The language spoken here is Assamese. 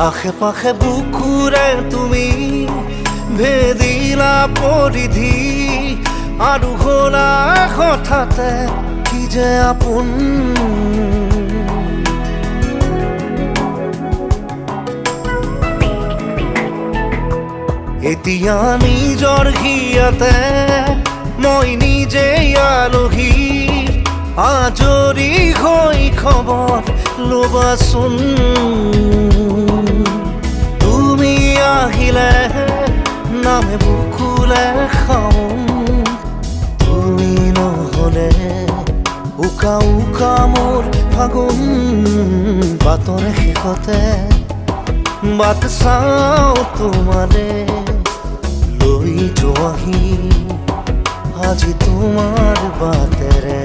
আশে পাশে বুকুৰে তুমি ভেদিলা পৰিধি আৰু হ'লা হঠাতে কি যে আপোন। এতিয়া নিজৰ হিয়াতে মই নিজে আলহী, আজৰি হৈ খবৰ ল'বাচোন। তুমি আহিলে নামে বুকুলে খাওঁ, তুমি নহ'লে উকা উকা মোৰ ফাগুন। বাটৰে শেষতে বাট চাওঁ তোমাৰে লৈ যোৱাহি আজি তোমাৰ বাটেৰে।